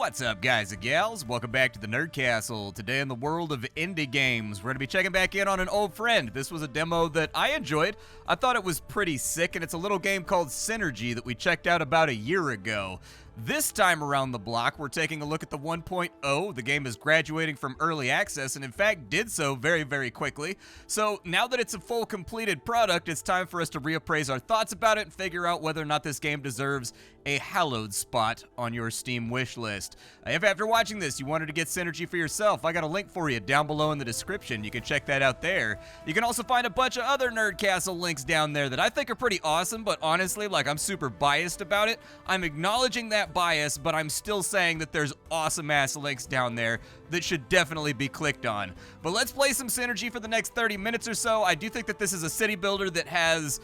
What's up, guys and gals? Welcome back to the Nerd Castle. Today in the world of indie games, we're going to be checking back in on an old friend. This was a demo that I enjoyed. I thought it was pretty sick, and it's a little game called Synergy that we checked out about a year ago. This time around the block, we're taking a look at the 1.0. The game is graduating from early access, and in fact did so very, very quickly. So now that it's a full completed product, it's time for us to reappraise our thoughts about it and figure out whether or not this game deserves a hallowed spot on your Steam wish list. If after watching this you wanted to get Synergy for yourself, I got a link for you down below in the description. You can check that out there. You can also find a bunch of other Nerd Castle links down there that I think are pretty awesome, but honestly, like, I'm super biased about it. I'm acknowledging that bias, but I'm still saying that there's awesome ass links down there that should definitely be clicked on. But let's play some Synergy for the next 30 minutes or so. I do think that this is a city builder that has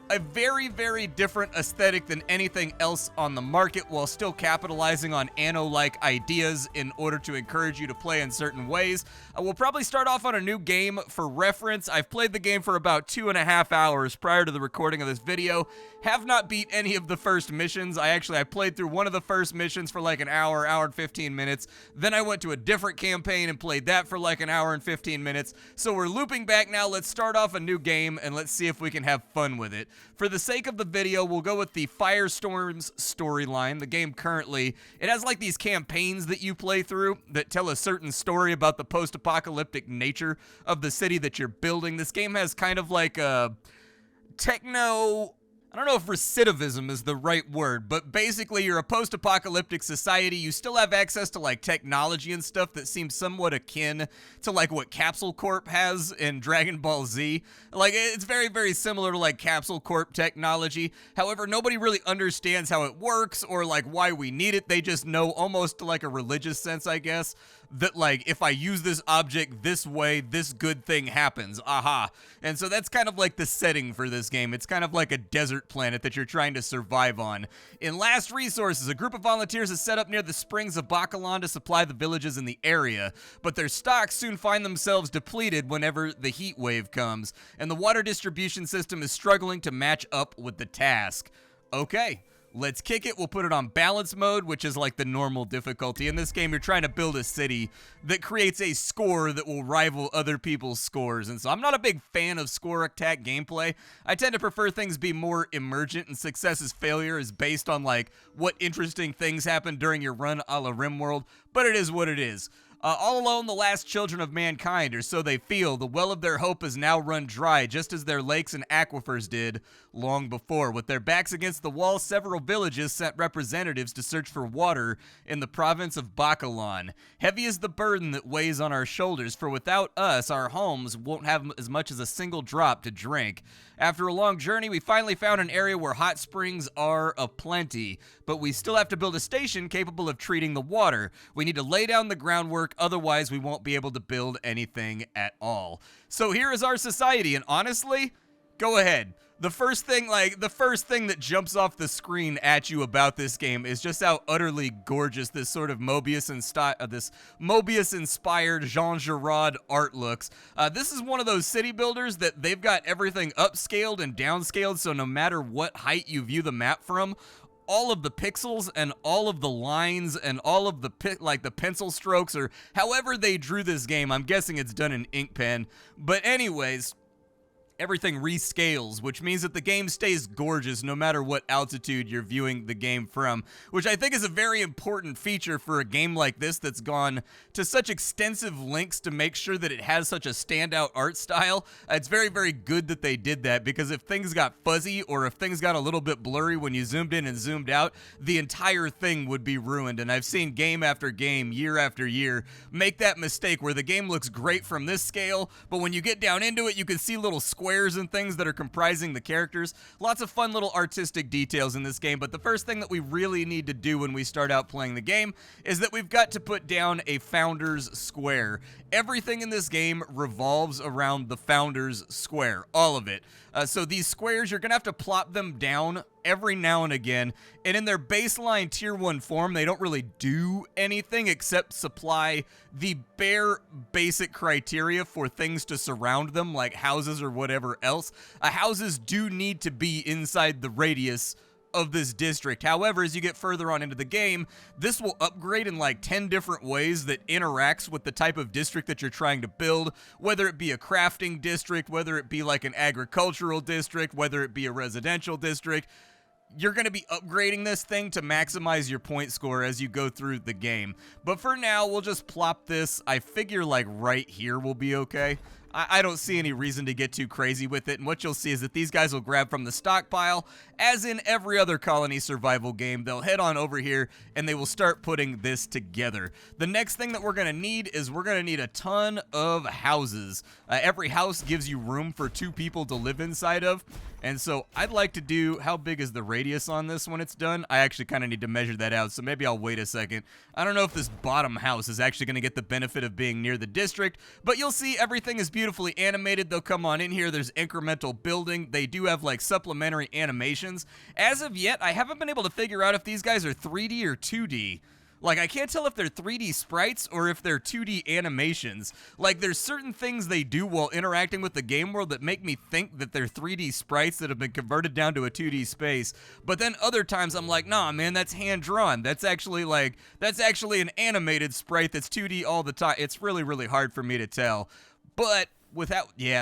a very, very different aesthetic than anything else on the market, while still capitalizing on Anno-like ideas in order to encourage you to play in certain ways. We'll probably start off on a new game. For reference, I've played the game for about 2.5 hours prior to the recording of this video. Have not beat any of the first missions. I played through one of the first missions for like an hour and 15 minutes. Then I went to a different campaign and played that for like an hour and 15 minutes. So we're looping back now. Let's start off a new game and let's see if we can have fun with it. For the sake of the video, we'll go with the Firestorm's storyline. The game currently, it has like these campaigns that you play through that tell a certain story about the post-apocalyptic nature of the city that you're building. This game has kind of like a techno, I don't know if recidivism is the right word, but basically you're a post-apocalyptic society. You still have access to like technology and stuff that seems somewhat akin to like what Capsule Corp has in Dragon Ball Z. Like, it's very, very similar to like Capsule Corp technology. However, nobody really understands how it works or like why we need it. They just know, almost to like a religious sense, I guess, that like if I use this object this way, this good thing happens. Aha. And so that's kind of like the setting for this game. It's kind of like a desert planet that you're trying to survive on. In Last Resources, a group of volunteers is set up near the springs of Bakalan to supply the villages in the area, but their stocks soon find themselves depleted whenever the heat wave comes, and the water distribution system is struggling to match up with the task. Okay. Let's kick it. We'll put it on balance mode, which is like the normal difficulty. In this game, you're trying to build a city that creates a score that will rival other people's scores. And so I'm not a big fan of score attack gameplay. I tend to prefer things be more emergent, and success failure is based on like what interesting things happen during your run a la RimWorld, but it is what it is. All alone, the last children of mankind, or so they feel. The well of their hope has now run dry, just as their lakes and aquifers did long before. With their backs against the wall, several villages sent representatives to search for water in the province of Bakalan. Heavy is the burden that weighs on our shoulders, for without us, our homes won't have as much as a single drop to drink. After a long journey, we finally found an area where hot springs are aplenty, but we still have to build a station capable of treating the water. We need to lay down the groundwork, otherwise we won't be able to build anything at all. So here is our society, and honestly, go ahead. The first thing that jumps off the screen at you about this game is just how utterly gorgeous this sort of Mobius-inspired Jean Giraud art looks. This is one of those city builders that they've got everything upscaled and downscaled, so no matter what height you view the map from, all of the pixels and all of the lines and all of the pencil strokes, or however they drew this game, I'm guessing it's done in ink pen. But anyways, everything rescales, which means that the game stays gorgeous no matter what altitude you're viewing the game from, which I think is a very important feature for a game like this that's gone to such extensive lengths to make sure that it has such a standout art style. It's very, very good that they did that, because if things got fuzzy or if things got a little bit blurry when you zoomed in and zoomed out, the entire thing would be ruined. And I've seen game after game, year after year, make that mistake where the game looks great from this scale, but when you get down into it, you can see little squares and things that are comprising the characters. Lots of fun little artistic details in this game, but the first thing that we really need to do when we start out playing the game is that we've got to put down a Founders Square. Everything in this game revolves around the Founders Square, all of it. So these squares, you're gonna have to plop them down every now and again, and in their baseline tier 1 form, they don't really do anything except supply the bare basic criteria for things to surround them, like houses or whatever else. Houses do need to be inside the radius of this district. However, as you get further on into the game, this will upgrade in like 10 different ways that interacts with the type of district that you're trying to build, whether it be a crafting district, whether it be like an agricultural district, whether it be a residential district. You're going to be upgrading this thing to maximize your point score as you go through the game. But for now, we'll just plop this. I figure like right here will be okay. I don't see any reason to get too crazy with it, and what you'll see is that these guys will grab from the stockpile. As in every other colony survival game, they'll head on over here, and they will start putting this together. The next thing that we're going to need is we're going to need a ton of houses. Every house gives you room for 2 people to live inside of, and so I'd like to do, how big is the radius on this when it's done? I actually kind of need to measure that out, so maybe I'll wait a second. I don't know if this bottom house is actually going to get the benefit of being near the district, but you'll see everything is beautifully animated. They'll come on in here. There's incremental building. They do have like supplementary animations. As of yet, I haven't been able to figure out if these guys are 3D or 2D. Like, I can't tell if they're 3D sprites or if they're 2D animations. Like, there's certain things they do while interacting with the game world that make me think that they're 3D sprites that have been converted down to a 2D space. But then other times I'm like, nah, man, that's hand-drawn. That's actually an animated sprite that's 2D all the time. It's really, really hard for me to tell. But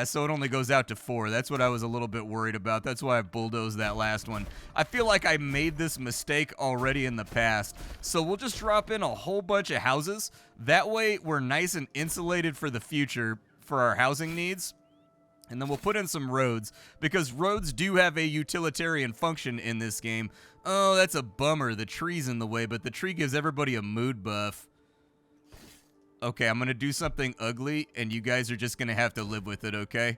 so it only goes out to 4. That's what I was a little bit worried about. That's why I bulldozed that last one. I feel like I made this mistake already in the past. So we'll just drop in a whole bunch of houses. That way we're nice and insulated for the future for our housing needs. And then we'll put in some roads, because roads do have a utilitarian function in this game. Oh, that's a bummer. The tree's in the way, but the tree gives everybody a mood buff. Okay, I'm going to do something ugly, and you guys are just going to have to live with it, okay?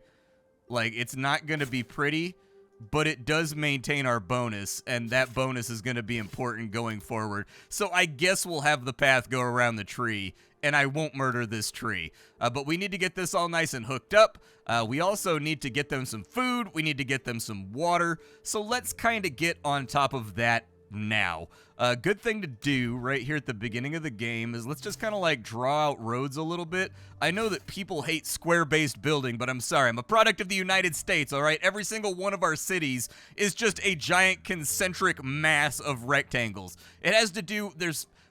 Like, it's not going to be pretty, but it does maintain our bonus, and that bonus is going to be important going forward. So I guess we'll have the path go around the tree, and I won't murder this tree. But we need to get this all nice and hooked up. We also need to get them some food. We need to get them some water. So let's kind of get on top of that now. A good thing to do right here at the beginning of the game is let's just kind of like draw out roads a little bit. I know that people hate square-based building, but I'm sorry. I'm a product of the United States, all right? Every single one of our cities is just a giant concentric mass of rectangles. It has to do,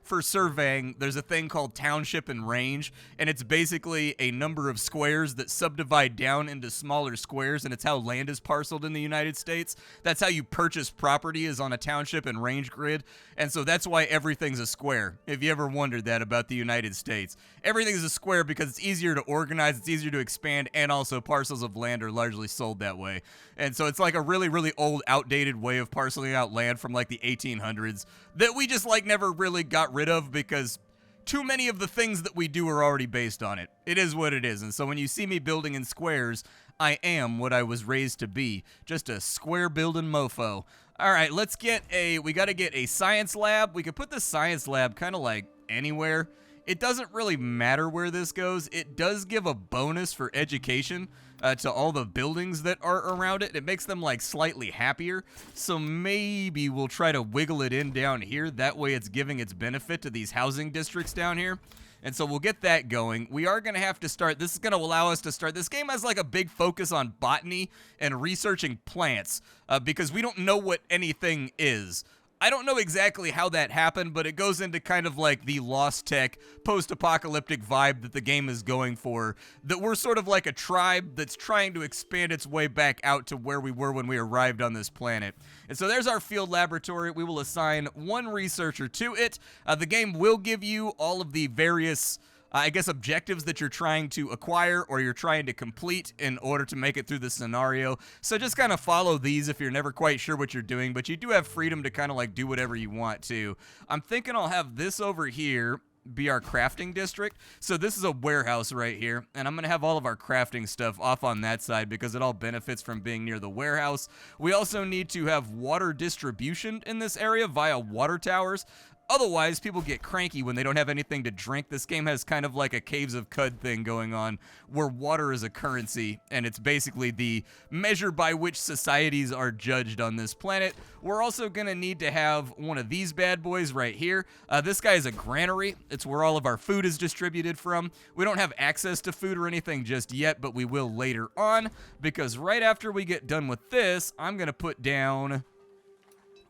for surveying, there's a thing called township and range, and it's basically a number of squares that subdivide down into smaller squares, and it's how land is parceled in the United States. That's how you purchase property, is on a township and range grid, and so that's why everything's a square, if you ever wondered that about the United States. Everything is a square because it's easier to organize, it's easier to expand, and also parcels of land are largely sold that way. And so it's like a really, really old, outdated way of parceling out land from like the 1800s that we just like never really got rid of because too many of the things that we do are already based on it. It is what it is. And so when you see me building in squares, I am what I was raised to be. Just a square building mofo. All right, we got to get a science lab. We could put the science lab kind of like anywhere. It doesn't really matter where this goes. It does give a bonus for education to all the buildings that are around it. It makes them like slightly happier. So maybe we'll try to wiggle it in down here. That way it's giving its benefit to these housing districts down here. And so we'll get that going. We are going to have to start. This is going to allow us to start. This game has like a big focus on botany and researching plants because we don't know what anything is. I don't know exactly how that happened, but it goes into kind of like the Lost Tech post-apocalyptic vibe that the game is going for, that we're sort of like a tribe that's trying to expand its way back out to where we were when we arrived on this planet. And so there's our field laboratory. We will assign one researcher to it. The game will give you all of the various objectives that you're trying to acquire or you're trying to complete in order to make it through the scenario. So just kind of follow these if you're never quite sure what you're doing, but you do have freedom to kind of like do whatever you want to. I'm thinking I'll have this over here be our crafting district. So this is a warehouse right here, and I'm going to have all of our crafting stuff off on that side because it all benefits from being near the warehouse. We also need to have water distribution in this area via water towers. Otherwise, people get cranky when they don't have anything to drink. This game has kind of like a Caves of Cud thing going on where water is a currency, and it's basically the measure by which societies are judged on this planet. We're also going to need to have one of these bad boys right here. This guy is a granary. It's where all of our food is distributed from. We don't have access to food or anything just yet, but we will later on, because right after we get done with this, I'm going to put down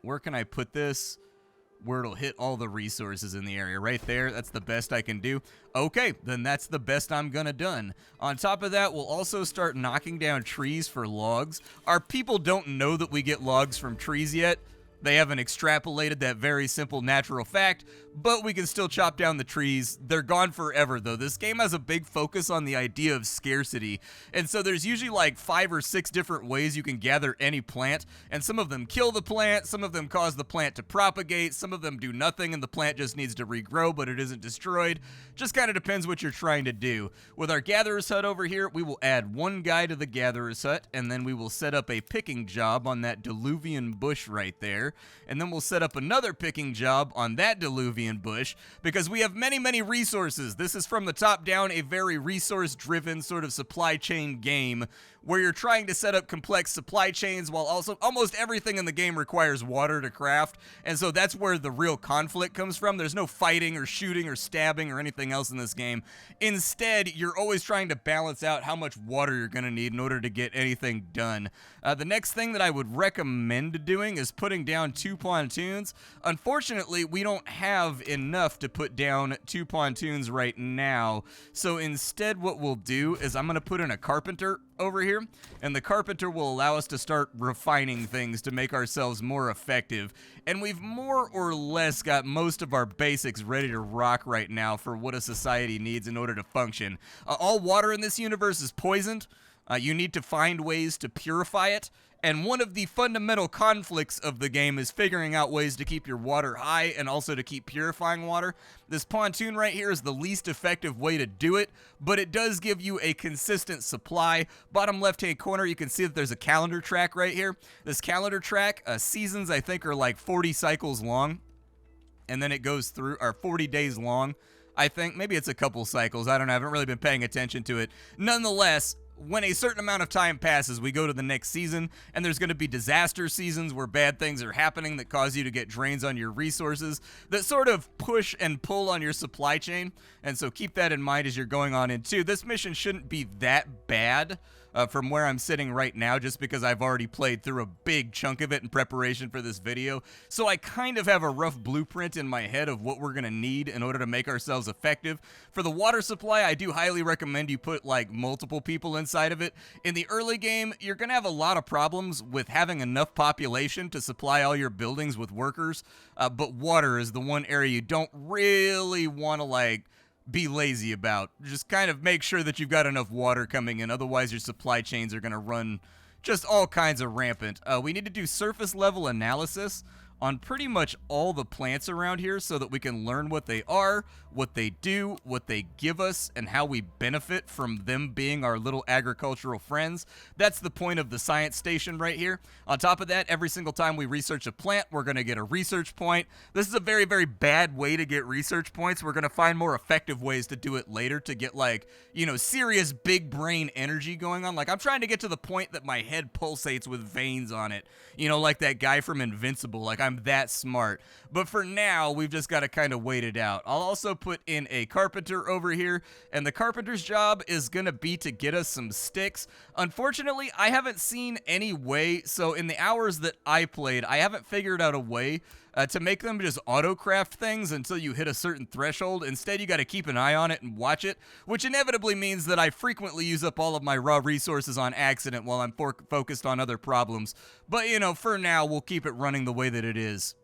where can I put this where it'll hit all the resources in the area? Right there. That's the best I can do. Okay, then that's the best I'm gonna done. On top of that, we'll also start knocking down trees for logs. Our people don't know that we get logs from trees yet. They haven't extrapolated that very simple natural fact, but we can still chop down the trees. They're gone forever, though. This game has a big focus on the idea of scarcity, and so there's usually like 5 or 6 different ways you can gather any plant, and some of them kill the plant, some of them cause the plant to propagate, some of them do nothing and the plant just needs to regrow, but it isn't destroyed. Just kind of depends what you're trying to do. With our gatherer's hut over here, we will add 1 guy to the gatherer's hut, and then we will set up a picking job on that diluvian bush right there. And then we'll set up another picking job on that diluvian bush because we have many, many resources. This is from the top down a very resource-driven sort of supply chain game where you're trying to set up complex supply chains while also almost everything in the game requires water to craft. And so that's where the real conflict comes from. There's no fighting or shooting or stabbing or anything else in this game. Instead, you're always trying to balance out how much water you're going to need in order to get anything done. The next thing that I would recommend doing is putting down 2 pontoons. Unfortunately, we don't have enough to put down 2 pontoons right now. So instead, what we'll do is I'm going to put in a carpenter over here, and the carpenter will allow us to start refining things to make ourselves more effective. And we've more or less got most of our basics ready to rock right now for what a society needs in order to function. All water in this universe is poisoned. You need to find ways to purify it. And one of the fundamental conflicts of the game is figuring out ways to keep your water high and also to keep purifying water. This pontoon right here is the least effective way to do it, but it does give you a consistent supply. Bottom left-hand corner, you can see that there's a calendar track right here. This calendar track, seasons I think are like 40 cycles long, and then it goes through, or 40 days long, I think. Maybe it's a couple cycles. I don't know. I haven't really been paying attention to it. Nonetheless, when a certain amount of time passes, we go to the next season, and there's going to be disaster seasons where bad things are happening that cause you to get drains on your resources that sort of push and pull on your supply chain. And so keep that in mind as you're going on into. This mission shouldn't be that bad from where I'm sitting right now, just because I've already played through a big chunk of it in preparation for this video. So I kind of have a rough blueprint in my head of what we're going to need in order to make ourselves effective. For the water supply, I do highly recommend you put like multiple people inside of it. In the early game, you're going to have a lot of problems with having enough population to supply all your buildings with workers, but water is the one area you don't really want to like be lazy about. Just kind of make sure that you've got enough water coming in, otherwise your supply chains are going to run just all kinds of rampant. We need to do surface level analysis on pretty much all the plants around here so that we can learn what they are, what they do, what they give us, and how we benefit from them being our little agricultural friends. That's the point of the science station right here. On top of that, every single time we research a plant, we're going to get a research point. This is a very, very bad way to get research points. We're going to find more effective ways to do it later to get, like, you know, serious big brain energy going on. Like, I'm trying to get to the point that my head pulsates with veins on it. You know, like that guy from Invincible. Like, I'm that smart. But for now, we've just got to kind of wait it out. I'll also put in a carpenter over here, and the carpenter's job is going to be to get us some sticks. Unfortunately, I haven't seen any way, so in the hours that I played, I haven't figured out a way to make them just auto-craft things until you hit a certain threshold. Instead, you got to keep an eye on it and watch it, which inevitably means that I frequently use up all of my raw resources on accident while I'm focused on other problems. But, you know, for now, we'll keep it running the way that it is.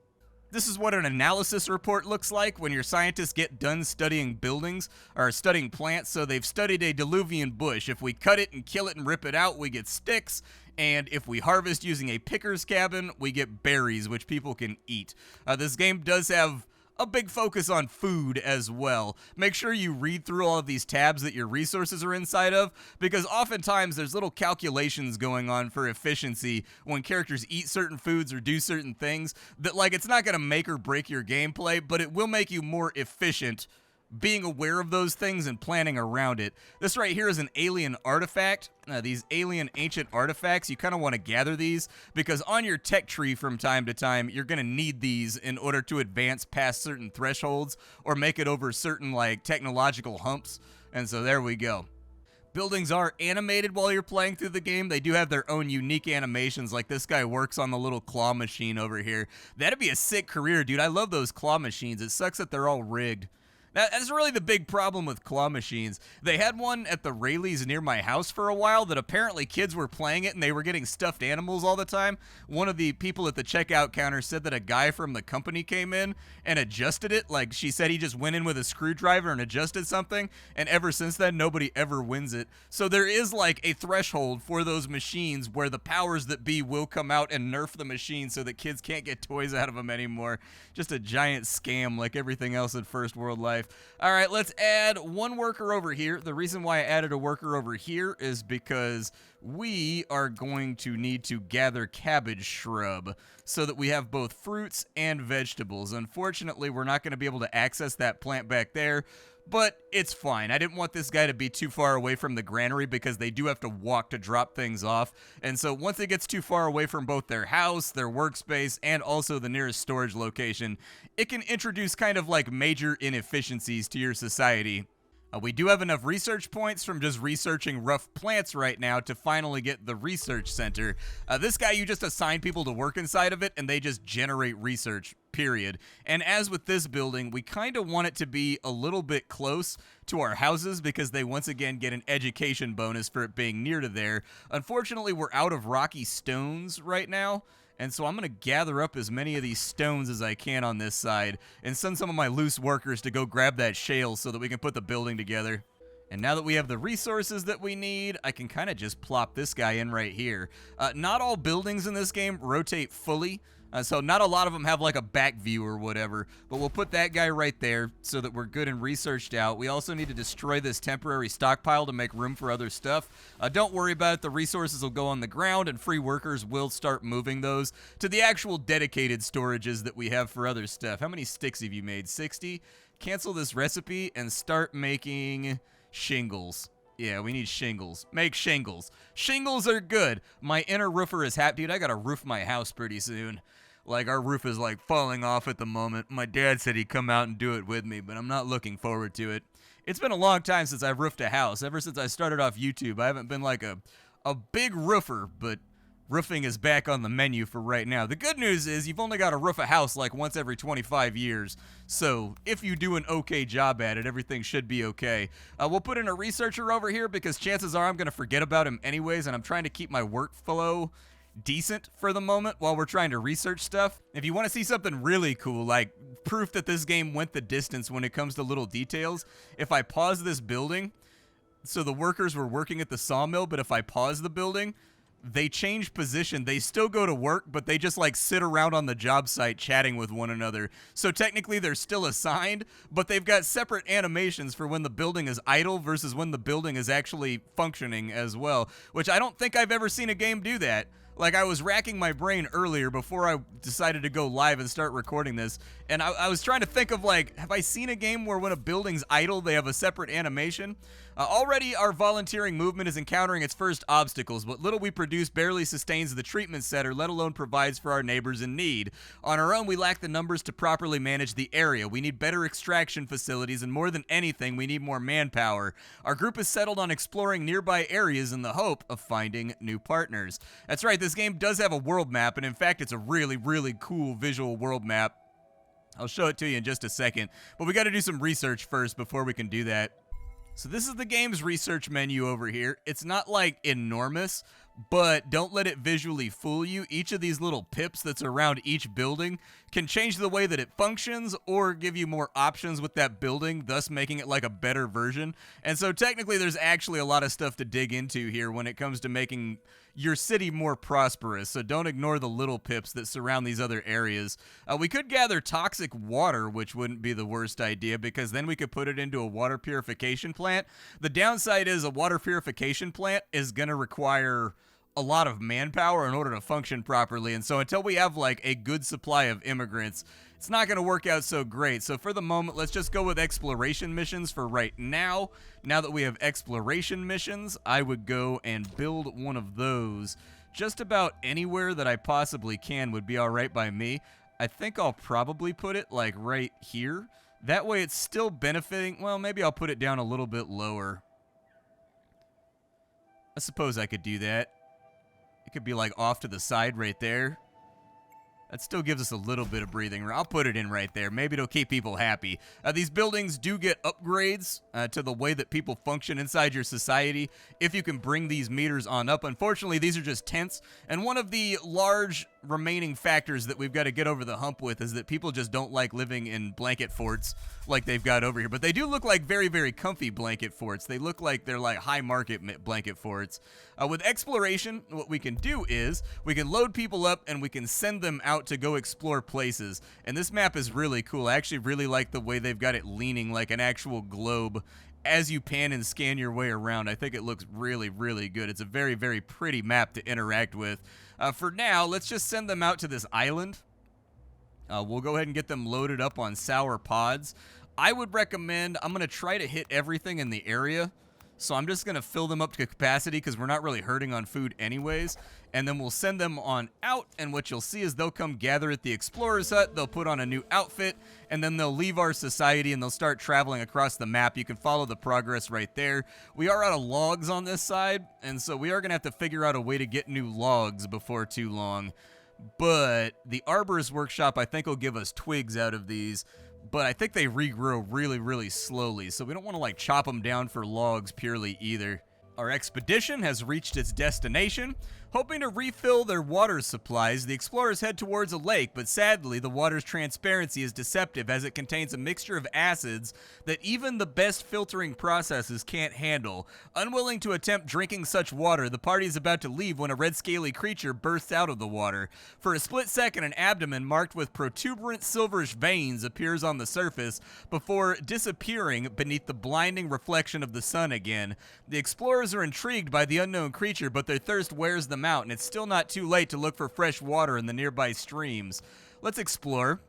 This is what an analysis report looks like when your scientists get done studying buildings or studying plants. So they've studied a diluvian bush. If we cut it and kill it and rip it out, we get sticks. And if we harvest using a picker's cabin, we get berries, which people can eat. This game does have a big focus on food as well. Make sure you read through all of these tabs that your resources are inside of, because oftentimes there's little calculations going on for efficiency when characters eat certain foods or do certain things that, like, it's not going to make or break your gameplay, but it will make you more efficient being aware of those things and planning around it. This right here is an alien artifact. These alien ancient artifacts, you kind of want to gather these because on your tech tree from time to time, you're going to need these in order to advance past certain thresholds or make it over certain like technological humps. And so there we go. buildings are animated while you're playing through the game. They do have their own unique animations, like this guy works on the little claw machine over here. That'd be a sick career, dude. I love those claw machines. It sucks that they're all rigged. That's really the big problem with claw machines. They had one at the Rayleighs near my house for a while that apparently kids were playing it and they were getting stuffed animals all the time. One of the people at the checkout counter said that a guy from the company came in and adjusted it. Like, she said he just went in with a screwdriver and adjusted something, and ever since then, nobody ever wins it. So there is like a threshold for those machines where the powers that be will come out and nerf the machine so that kids can't get toys out of them anymore. Just a giant scam like everything else in First World Life. All right, let's add one worker over here. The reason why I added a worker over here is because we are going to need to gather cabbage shrub so that we have both fruits and vegetables. Unfortunately, we're not going to be able to access that plant back there, but it's fine. I didn't want this guy to be too far away from the granary because they do have to walk to drop things off. And so once it gets too far away from both their house, their workspace, and also the nearest storage location, it can introduce kind of like major inefficiencies to your society. We do have enough research points from just researching rough plants right now to finally get the research center. This guy, you just assign people to work inside of it and they just generate research, period. And as with this building, we kind of want it to be a little bit close to our houses because they once again get an education bonus for it being near to there. Unfortunately, we're out of rocky stones right now. And so I'm going to gather up as many of these stones as I can on this side and send some of my loose workers to go grab that shale so that we can put the building together. And now that we have the resources that we need, I can kind of just plop this guy in right here. Not all buildings in this game rotate fully. So not a lot of them have like a back view or whatever, but we'll put that guy right there so that we're good and researched out. We also need to destroy this temporary stockpile to make room for other stuff. Don't worry about it. The resources will go on the ground and free workers will start moving those to the actual dedicated storages that we have for other stuff. How many sticks have you made? 60? Cancel this recipe and start making shingles. Yeah, we need shingles. Make shingles. Shingles are good. My inner roofer is happy. Dude, I gotta roof my house pretty soon. Like, our roof is, like, falling off at the moment. My dad said he'd come out and do it with me, but I'm not looking forward to it. It's been a long time since I've roofed a house. Ever since I started off YouTube, I haven't been, like, a big roofer, but roofing is back on the menu for right now. The good news is you've only got to roof a house, like, once every 25 years. So if you do an okay job at it, everything should be okay. We'll put in a researcher over here because chances are I'm going to forget about him anyways, and I'm trying to keep my workflow decent for the moment while we're trying to research stuff. If you want to see something really cool, like proof that this game went the distance when it comes to little details, if I pause this building, so the workers were working at the sawmill, but if I pause the building, they change position. They still go to work, but they just like sit around on the job site chatting with one another. So technically they're still assigned, but they've got separate animations for when the building is idle versus when the building is actually functioning as well, which I don't think I've ever seen a game do that. Like, I was racking my brain earlier before I decided to go live and start recording this, and I was trying to think of, like, have I seen a game where when a building's idle, they have a separate animation? Already, our volunteering movement is encountering its first obstacles. What little we produce barely sustains the treatment center, let alone provides for our neighbors in need. On our own, we lack the numbers to properly manage the area. We need better extraction facilities, and more than anything, we need more manpower. Our group is settled on exploring nearby areas in the hope of finding new partners. That's right, this game does have a world map, and in fact, it's a really, really cool visual world map. I'll show it to you in just a second, but we got to do some research first before we can do that. So this is the game's research menu over here. It's not like enormous, but don't let it visually fool you. Each of these little pips that's around each building can change the way that it functions or give you more options with that building, thus making it like a better version. And so technically there's actually a lot of stuff to dig into here when it comes to making your city more prosperous, so don't ignore the little pips that surround these other areas. We could gather toxic water, which wouldn't be the worst idea, because then we could put it into a water purification plant. The downside is a water purification plant is going to require a lot of manpower in order to function properly, and so until we have like a good supply of immigrants, it's not going to work out so great. So for the moment, let's just go with exploration missions for right now. Now that we have exploration missions, I would go and build one of those. Just about anywhere that I possibly can would be all right by me. I think I'll probably put it like right here. That way it's still benefiting. Well, maybe I'll put it down a little bit lower. I suppose I could do that. It could be like off to the side right there. That still gives us a little bit of breathing room. I'll put it in right there. Maybe it'll keep people happy. These buildings do get upgrades to the way that people function inside your society if you can bring these meters on up. Unfortunately, these are just tents, and one of the large remaining factors that we've got to get over the hump with is that people just don't like living in blanket forts like they've got over here. But they do look like very, very comfy blanket forts. They look like they're like high market blanket forts. With exploration, what we can do is we can load people up and we can send them out to go explore places. And this map is really cool. I actually really like the way they've got it leaning like an actual globe as you pan and scan your way around. I think it looks really, really good. It's a very, very pretty map to interact with. For now, let's just send them out to this island. We'll go ahead and get them loaded up on sour pods. I would recommend, I'm going to try to hit everything in the area. So I'm just going to fill them up to capacity because we're not really hurting on food anyways. And then we'll send them on out, and what you'll see is they'll come gather at the Explorer's Hut, they'll put on a new outfit, and then they'll leave our society and they'll start traveling across the map. You can follow the progress right there. We are out of logs on this side, and so we are going to have to figure out a way to get new logs before too long. But the Arborist Workshop, I think, will give us twigs out of these. But I think they regrow really, really slowly, so we don't want to, like, chop them down for logs purely either. Our expedition has reached its destination. Hoping to refill their water supplies, the explorers head towards a lake, but sadly, the water's transparency is deceptive as it contains a mixture of acids that even the best filtering processes can't handle. Unwilling to attempt drinking such water, the party is about to leave when a red scaly creature bursts out of the water. For a split second, an abdomen marked with protuberant silverish veins appears on the surface before disappearing beneath the blinding reflection of the sun again. The explorers are intrigued by the unknown creature, but their thirst wears them out, and it's still not too late to look for fresh water in the nearby streams. Let's explore.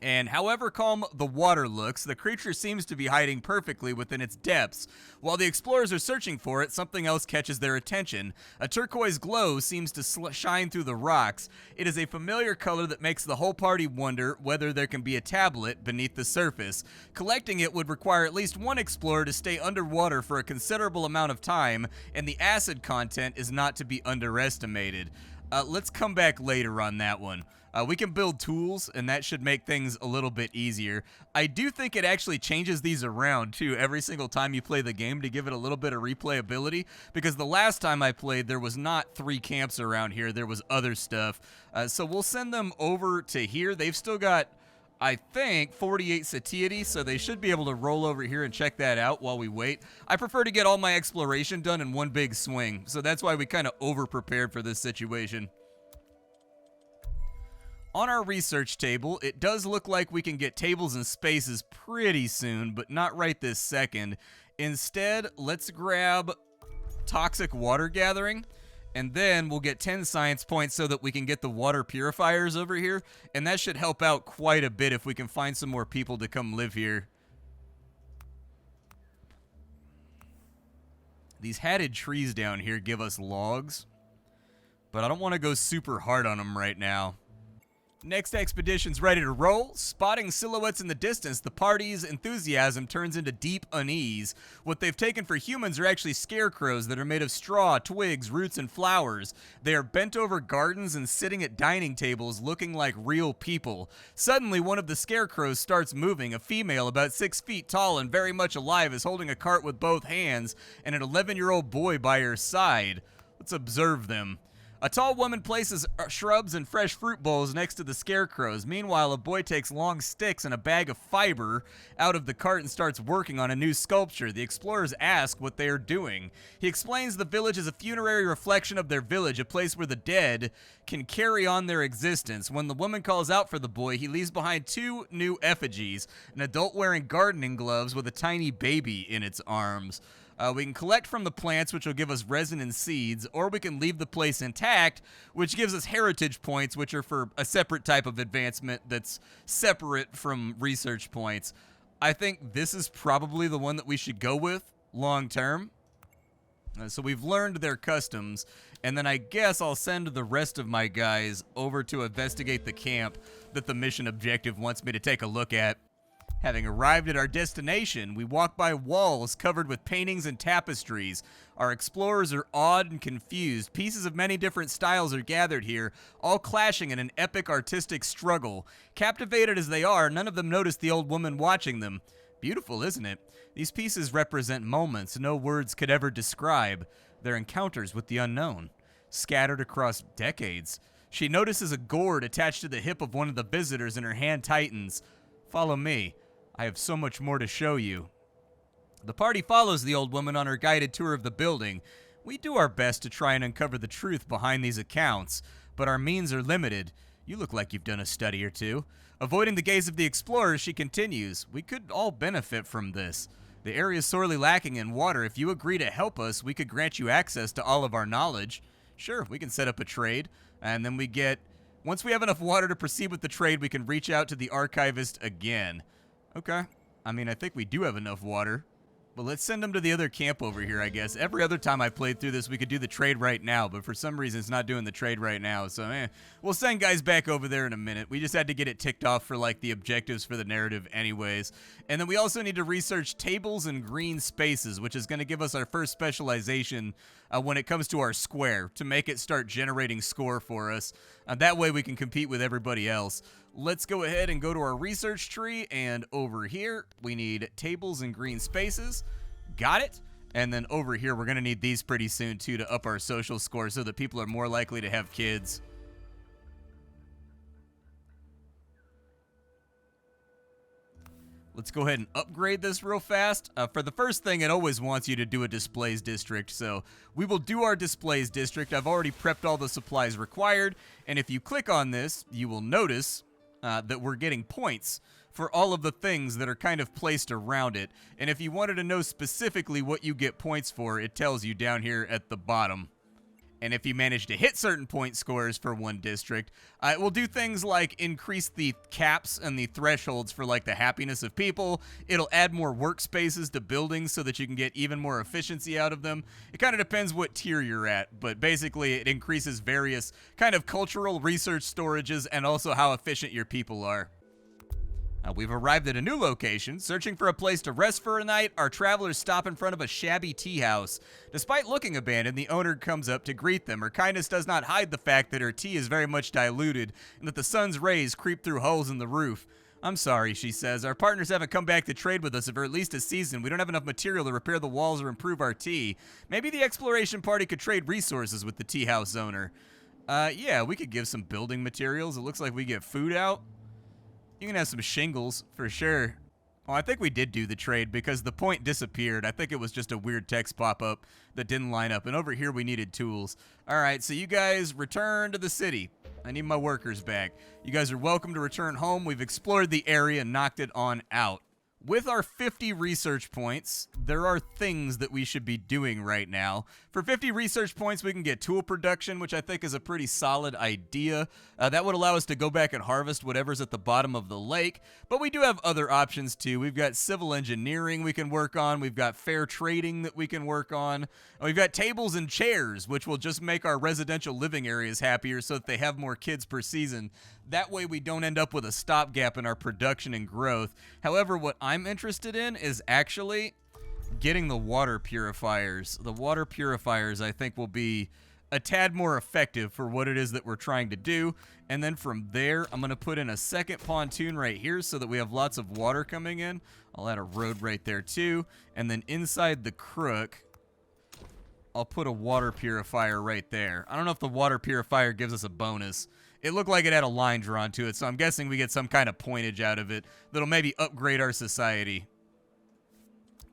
And however calm the water looks, the creature seems to be hiding perfectly within its depths. While the explorers are searching for it, something else catches their attention. A turquoise glow seems to shine through the rocks. It is a familiar color that makes the whole party wonder whether there can be a tablet beneath the surface. Collecting it would require at least one explorer to stay underwater for a considerable amount of time, and the acid content is not to be underestimated. Let's come back later on that one. We can build tools, and that should make things a little bit easier. I do think it actually changes these around, too, every single time you play the game to give it a little bit of replayability, because the last time I played, there was not 3 camps around here. There was other stuff. So we'll send them over to here. They've still got, I think, 48 satiety, so they should be able to roll over here and check that out while we wait. I prefer to get all my exploration done in one big swing, so that's why we kind of over-prepared for this situation. On our research table, it does look like we can get tables and spaces pretty soon, but not right this second. Instead, let's grab toxic water gathering, and then we'll get 10 science points so that we can get the water purifiers over here, and that should help out quite a bit if we can find some more people to come live here. These hatted trees down here give us logs, but I don't want to go super hard on them right now. Next expedition's ready to roll. Spotting silhouettes in the distance, the party's enthusiasm turns into deep unease. What they've taken for humans are actually scarecrows that are made of straw, twigs, roots, and flowers. They are bent over gardens and sitting at dining tables looking like real people. Suddenly, one of the scarecrows starts moving. A female about 6 feet tall and very much alive is holding a cart with both hands and an 11-year-old boy by her side. Let's observe them. A tall woman places shrubs and fresh fruit bowls next to the scarecrows. Meanwhile, a boy takes long sticks and a bag of fiber out of the cart and starts working on a new sculpture. The explorers ask what they are doing. He explains the village is a funerary reflection of their village, a place where the dead can carry on their existence. When the woman calls out for the boy, he leaves behind 2 new effigies, an adult wearing gardening gloves with a tiny baby in its arms. We can collect from the plants, which will give us resin and seeds, or we can leave the place intact, which gives us heritage points, which are for a separate type of advancement that's separate from research points. I think this is probably the one that we should go with long term. So we've learned their customs, and then I guess I'll send the rest of my guys over to investigate the camp that the mission objective wants me to take a look at. Having arrived at our destination, we walk by walls covered with paintings and tapestries. Our explorers are awed and confused. Pieces of many different styles are gathered here, all clashing in an epic artistic struggle. Captivated as they are, none of them notice the old woman watching them. Beautiful, isn't it? These pieces represent moments no words could ever describe. Their encounters with the unknown, scattered across decades. She notices a gourd attached to the hip of one of the visitors and her hand tightens. Follow me. I have so much more to show you. The party follows the old woman on her guided tour of the building. We do our best to try and uncover the truth behind these accounts, but our means are limited. You look like you've done a study or two. Avoiding the gaze of the explorers, she continues. We could all benefit from this. The area is sorely lacking in water. If you agree to help us, we could grant you access to all of our knowledge. Sure, we can set up a trade, and then once we have enough water to proceed with the trade, we can reach out to the archivist again. Okay. I mean, I think we do have enough water. But let's send them to the other camp over here, I guess. Every other time I played through this, we could do the trade right now. But for some reason, it's not doing the trade right now. So, we'll send guys back over there in a minute. We just had to get it ticked off for, like, the objectives for the narrative anyways. And then we also need to research tables and green spaces, which is going to give us our first specialization when it comes to our square, to make it start generating score for us. That way we can compete with everybody else. Let's go ahead and go to our research tree, and over here, we need tables and green spaces. Got it. And then over here, we're going to need these pretty soon, too, to up our social score so that people are more likely to have kids. Let's go ahead and upgrade this real fast. For the first thing, it always wants you to do a displays district, so we will do our displays district. I've already prepped all the supplies required, and if you click on this, you will notice that we're getting points for all of the things that are kind of placed around it. And if you wanted to know specifically what you get points for, it tells you down here at the bottom. And if you manage to hit certain point scores for one district, it will do things like increase the caps and the thresholds for like the happiness of people. It'll add more workspaces to buildings so that you can get even more efficiency out of them. It kind of depends what tier you're at, but basically it increases various kind of cultural research storages and also how efficient your people are. We've arrived at a new location. Searching for a place to rest for a night, our travelers stop in front of a shabby tea house. Despite looking abandoned, the owner comes up to greet them. Her kindness does not hide the fact that her tea is very much diluted and that the sun's rays creep through holes in the roof. I'm sorry, she says. Our partners haven't come back to trade with us for at least a season. We don't have enough material to repair the walls or improve our tea. Maybe the exploration party could trade resources with the tea house owner. Yeah, we could give some building materials. It looks like we get food out. You can have some shingles, for sure. Oh, I think we did do the trade because the point disappeared. I think it was just a weird text pop-up that didn't line up. And over here, we needed tools. All right, so you guys return to the city. I need my workers back. You guys are welcome to return home. We've explored the area and knocked it on out. With our 50 research points, there are things that we should be doing right now. For 50 research points, we can get tool production, which I think is a pretty solid idea. That would allow us to go back and harvest whatever's at the bottom of the lake. But we do have other options too. We've got civil engineering we can work on. We've got fair trading that we can work on. And we've got tables and chairs, which will just make our residential living areas happier so that they have more kids per season. That way we don't end up with a stopgap in our production and growth. However, what I'm interested in is actually getting the water purifiers. The water purifiers, I think, will be a tad more effective for what it is that we're trying to do. And then from there, I'm going to put in a second pontoon right here so that we have lots of water coming in. I'll add a road right there too. And then inside the crook, I'll put a water purifier right there. I don't know if the water purifier gives us a bonus. It looked like it had a line drawn to it, so I'm guessing we get some kind of pointage out of it that'll maybe upgrade our society.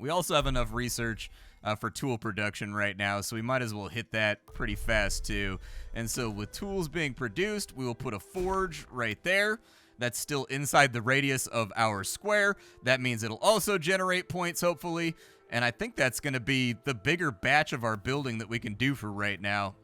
We also have enough research for tool production right now, so we might as well hit that pretty fast too. And so with tools being produced, we will put a forge right there. That's still inside the radius of our square. That means it'll also generate points, hopefully. And I think that's going to be the bigger batch of our building that we can do for right now.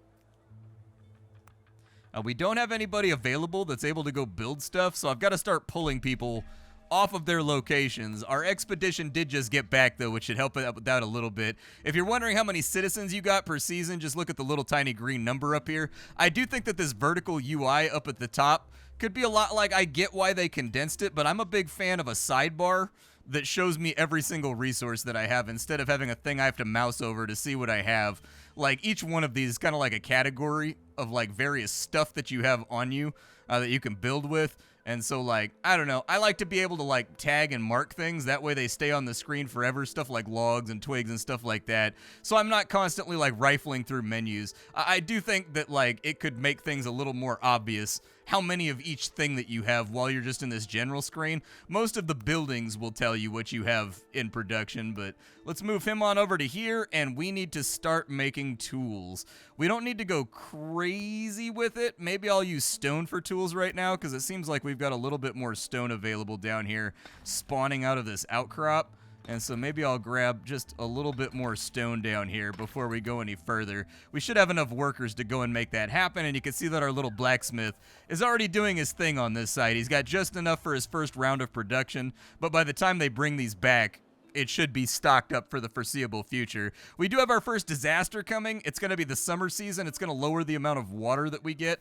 We don't have anybody available that's able to go build stuff, so I've got to start pulling people off of their locations. Our expedition did just get back, though, which should help with that a little bit. If you're wondering how many citizens you got per season, just look at the little tiny green number up here. I do think that this vertical UI up at the top could be a lot like, I get why they condensed it, but I'm a big fan of a sidebar that shows me every single resource that I have instead of having a thing I have to mouse over to see what I have. Like, each one of these is kind of like a category of, like, various stuff that you have on you that you can build with. And so, like, I don't know. I like to be able to, like, tag and mark things. That way they stay on the screen forever. Stuff like logs and twigs and stuff like that. So I'm not constantly, like, rifling through menus. I do think that, like, it could make things a little more obvious how many of each thing that you have while you're just in this general screen. Most of the buildings will tell you what you have in production, but let's move him on over to here, and we need to start making tools. We don't need to go crazy with it. Maybe I'll use stone for tools right now, because it seems like we've got a little bit more stone available down here spawning out of this outcrop. And so maybe I'll grab just a little bit more stone down here before we go any further. We should have enough workers to go and make that happen, and you can see that our little blacksmith is already doing his thing on this side. He's got just enough for his first round of production, but by the time they bring these back, it should be stocked up for the foreseeable future. We do have our first disaster coming. It's going to be the summer season. It's going to lower the amount of water that we get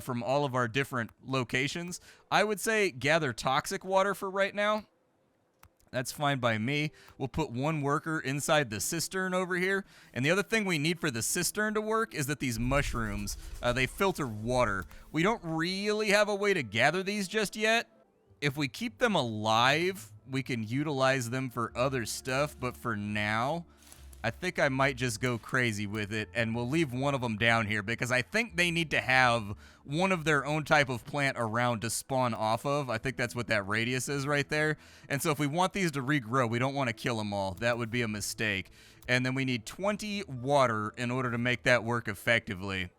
from all of our different locations. I would say gather toxic water for right now. That's fine by me. We'll put one worker inside the cistern over here. And the other thing we need for the cistern to work is that these mushrooms, they filter water. We don't really have a way to gather these just yet. If we keep them alive, we can utilize them for other stuff. But for now, I think I might just go crazy with it, and we'll leave one of them down here because I think they need to have one of their own type of plant around to spawn off of. I think that's what that radius is right there. And so if we want these to regrow, we don't want to kill them all. That would be a mistake. And then we need 20 water in order to make that work effectively.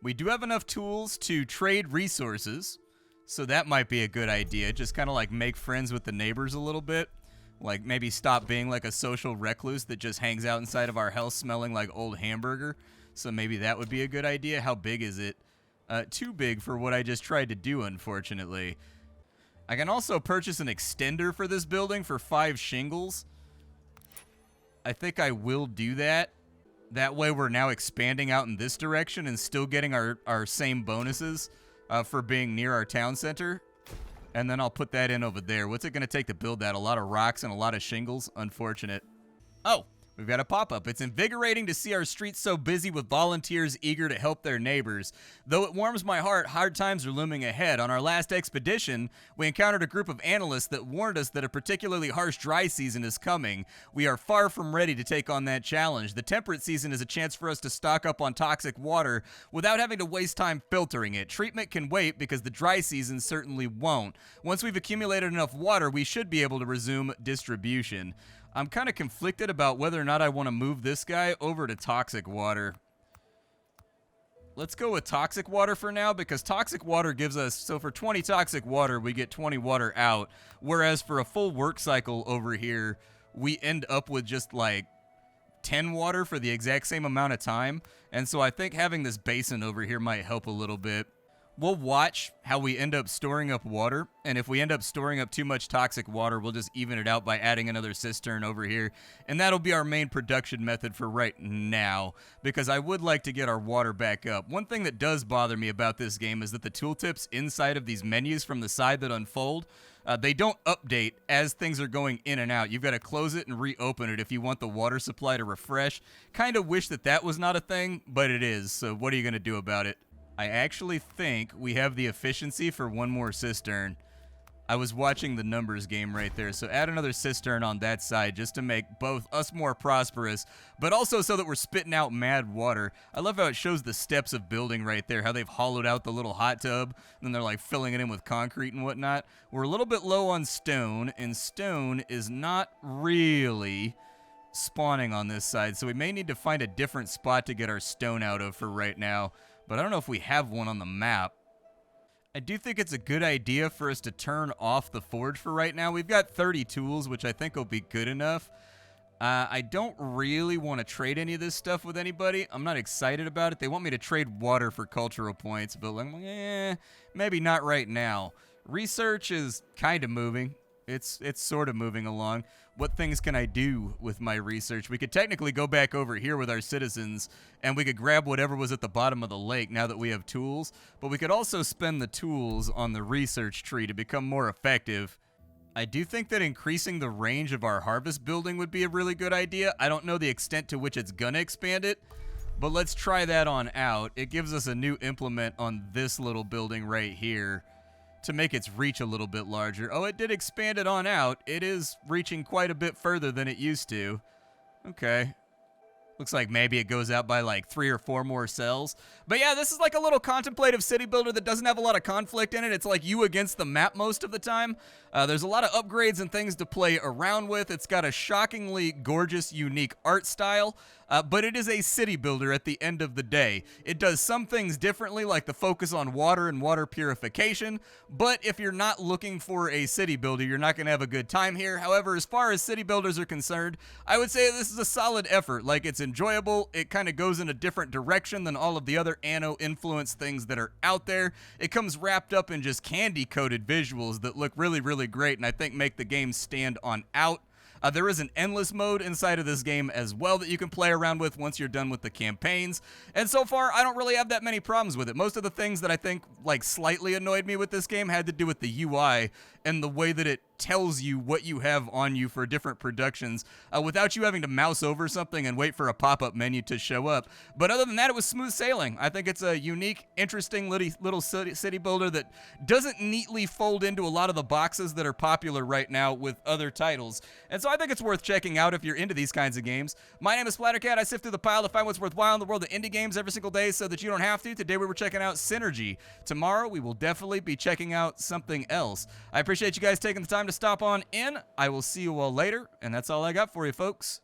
We do have enough tools to trade resources, so that might be a good idea. Just kind of like make friends with the neighbors a little bit. Like, maybe stop being like a social recluse that just hangs out inside of our house smelling like old hamburger. So maybe that would be a good idea. How big is it? Too big for what I just tried to do, unfortunately. I can also purchase an extender for this building for 5 shingles. I think I will do that. That way we're now expanding out in this direction and still getting our same bonuses for being near our town center. And then I'll put that in over there. What's it going to take to build that? A lot of rocks and a lot of shingles? Unfortunate. Oh, we've got a pop-up. It's invigorating to see our streets so busy with volunteers eager to help their neighbors. Though it warms my heart, hard times are looming ahead. On our last expedition, we encountered a group of analysts that warned us that a particularly harsh dry season is coming. We are far from ready to take on that challenge. The temperate season is a chance for us to stock up on toxic water without having to waste time filtering it. Treatment can wait because the dry season certainly won't. Once we've accumulated enough water, we should be able to resume distribution. I'm kind of conflicted about whether or not I want to move this guy over to toxic water. Let's go with toxic water for now, because toxic water gives us, so for 20 toxic water, we get 20 water out. Whereas for a full work cycle over here, we end up with just like 10 water for the exact same amount of time. And so I think having this basin over here might help a little bit. We'll watch how we end up storing up water, and if we end up storing up too much toxic water, we'll just even it out by adding another cistern over here, and that'll be our main production method for right now, because I would like to get our water back up. One thing that does bother me about this game is that the tooltips inside of these menus from the side that unfold, they don't update as things are going in and out. You've got to close it and reopen it if you want the water supply to refresh. Kind of wish that that was not a thing, but it is, so what are you going to do about it? I actually think we have the efficiency for one more cistern. I was watching the numbers game right there, so add another cistern on that side just to make both us more prosperous, but also so that we're spitting out mad water. I love how it shows the steps of building right there, how they've hollowed out the little hot tub, and then they're like filling it in with concrete and whatnot. We're a little bit low on stone, and stone is not really spawning on this side, so we may need to find a different spot to get our stone out of for right now. But I don't know if we have one on the map. I do think it's a good idea for us to turn off the forge for right now. We've got 30 tools, which I think will be good enough. I don't really want to trade any of this stuff with anybody. I'm not excited about it. They want me to trade water for cultural points, but like, maybe not right now. Research is kind of moving. It's sort of moving along. What things can I do with my research? We could technically go back over here with our citizens, and we could grab whatever was at the bottom of the lake now that we have tools, but we could also spend the tools on the research tree to become more effective. I do think that increasing the range of our harvest building would be a really good idea. I don't know the extent to which it's gonna expand it, but let's try that on out. It gives us a new implement on this little building right here to make its reach a little bit larger. Oh, it did expand it on out. It is reaching quite a bit further than it used to. Okay. Looks like maybe it goes out by like 3 or 4 more cells. But yeah, this is like a little contemplative city builder that doesn't have a lot of conflict in it. It's like you against the map most of the time. There's a lot of upgrades and things to play around with. It's got a shockingly gorgeous, unique art style. But it is a city builder at the end of the day. It does some things differently, like the focus on water and water purification. But if you're not looking for a city builder, you're not going to have a good time here. However, as far as city builders are concerned, I would say this is a solid effort. Like, it's enjoyable. It kind of goes in a different direction than all of the other Anno influence things that are out there. It comes wrapped up in just candy-coated visuals that look really, really great, and I think make the game stand on out. There is an endless mode inside of this game as well that you can play around with once you're done with the campaigns. And so far, I don't really have that many problems with it. Most of the things that I think like slightly annoyed me with this game had to do with the UI and the way that it tells you what you have on you for different productions without you having to mouse over something and wait for a pop-up menu to show up. But other than that, it was smooth sailing. I think it's a unique, interesting little city builder that doesn't neatly fold into a lot of the boxes that are popular right now with other titles. And so I think it's worth checking out if you're into these kinds of games. My name is Splattercat. I sift through the pile to find what's worthwhile in the world of indie games every single day so that you don't have to. Today we were checking out Synergy. Tomorrow we will definitely be checking out something else. I appreciate you guys taking the time to stop on in. I will see you all later, and that's all I got for you, folks.